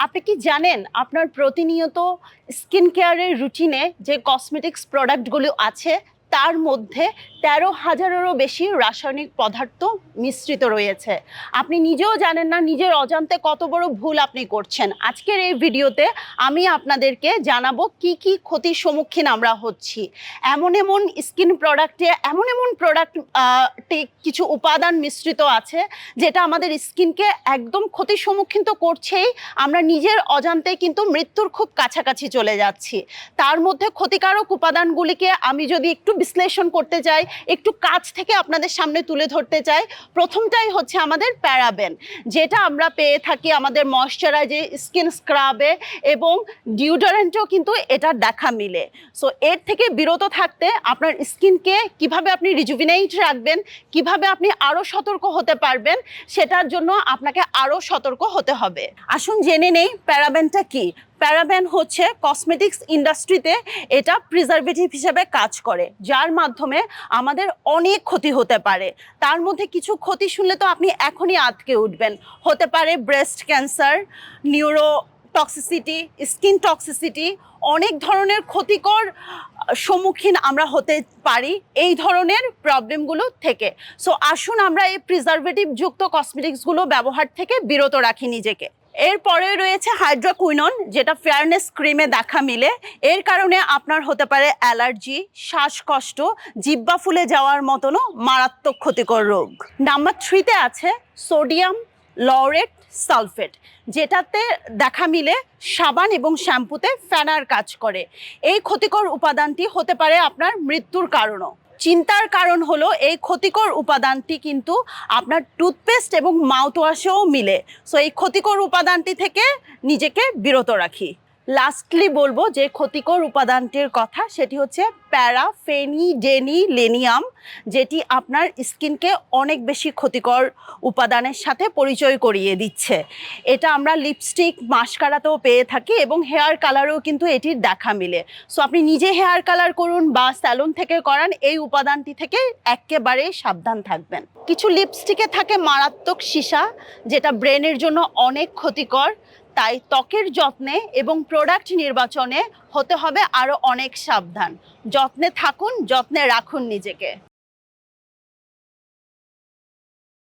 আপনি কি জানেন আপনার প্রতিনিয়ত স্কিন কেয়ারের রুটিনে যে কসমেটিক্স প্রোডাক্টগুলো আছে তার মধ্যে ১৩,০০০-এরও বেশি রাসায়নিক পদার্থ মিশ্রিত রয়েছে। আপনি নিজেও জানেন না নিজের অজান্তে কত বড় ভুল আপনি করছেন। আজকের এই ভিডিওতে আমি আপনাদেরকে জানাবো কি কি ক্ষতির সম্মুখীন আমরা হচ্ছি। এমন এমন স্কিন প্রোডাক্টে এমন প্রোডাক্ট কিছু উপাদান মিশ্রিত আছে যেটা আমাদের স্কিনকে একদম ক্ষতির সম্মুখীন তো করছেই, আমরা নিজের অজান্তে কিন্তু মৃত্যুর খুব কাছাকাছি চলে যাচ্ছি। তার মধ্যে ক্ষতিকারক উপাদানগুলিকে আমি যদি একটু বিশ্লেষণ করতে চাই, একটু কাছ থেকে আপনাদের সামনে তুলে ধরতে চাই, প্রথমটাই হচ্ছে আমাদের প্যারাবেন, যেটা আমরা পেয়ে থাকি আমাদের ময়শ্চারাইজে, স্কিন স্ক্রাবে এবং ডিওডোরেন্টেও কিন্তু এটা দেখা মিলে। সো এর থেকে বিরত থাকতে আপনার স্কিনকে কিভাবে আপনি রিজুভিনেট রাখবেন, কিভাবে আপনি আরও সতর্ক হতে পারবেন, সেটার জন্য আপনাকে আরও সতর্ক হতে হবে। আসুন জেনে নেই প্যারাবেনটা কি। প্যারাবেন হচ্ছে কসমেটিক্স ইন্ডাস্ট্রিতে এটা প্রিজারভেটিভ হিসেবে কাজ করে, যার মাধ্যমে আমাদের অনেক ক্ষতি হতে পারে। তার মধ্যে কিছু ক্ষতি শুনলে তো আপনি এখনই আঁতকে উঠবেন। হতে পারে breast cancer, neuro toxicity, skin toxicity, অনেক ধরনের ক্ষতিকর সম্মুখীন আমরা হতে পারি এই ধরনের প্রবলেমগুলো থেকে। সো আসুন আমরা এই প্রিজারভেটিভ যুক্ত কসমেটিক্সগুলো ব্যবহার থেকে বিরত রাখি নিজেকে। এরপরে রয়েছে হাইড্রোকুইনন, যেটা ফেয়ারনেস ক্রিমে দেখা মিলে। এর কারণে আপনার হতে পারে অ্যালার্জি, শ্বাসকষ্ট, জিহ্বা ফুলে যাওয়ার মতনও মারাত্মক ক্ষতিকর রোগ। নাম্বার 3-তে আছে সোডিয়াম লরেট সালফেট, যেটাতে দেখা মিলে সাবান এবং শ্যাম্পুতে ফেনার কাজ করে। এই ক্ষতিকর উপাদানটি হতে পারে আপনার মৃত্যুর কারণও। চিন্তার কারণ হলো এই ক্ষতিকর উপাদানটি কিন্তু আপনার টুথপেস্ট এবং মাউথওয়াশেও মিলে। সো এই ক্ষতিকর উপাদানটি থেকে নিজেকে বিরত রাখি। লাস্টলি বলবো যে ক্ষতিকর উপাদানটির কথা, সেটি হচ্ছে প্যারাফেনিডেনিলেনিয়াম, যেটি আপনার স্কিনকে অনেক বেশি ক্ষতিকর উপাদানের সাথে পরিচয় করিয়ে দিচ্ছে। এটা আমরা লিপস্টিক, মাস্কারাতেও পেয়ে থাকি এবং হেয়ার কালারেও কিন্তু এটির দেখা মিলে। সো আপনি নিজে হেয়ার কালার করুন বা স্যালন থেকে করান, এই উপাদানটি থেকে একেবারেই সাবধান থাকবেন। কিছু লিপস্টিকে থাকে মারাত্মক সীসা, যেটা ব্রেনের জন্য অনেক ক্ষতিকর। তাই ত্বকের যত্নে এবং প্রোডাক্ট নির্বাচনে হতে হবে আরও অনেক সাবধান। যত্নে থাকুন, যত্নে রাখুন নিজেকে।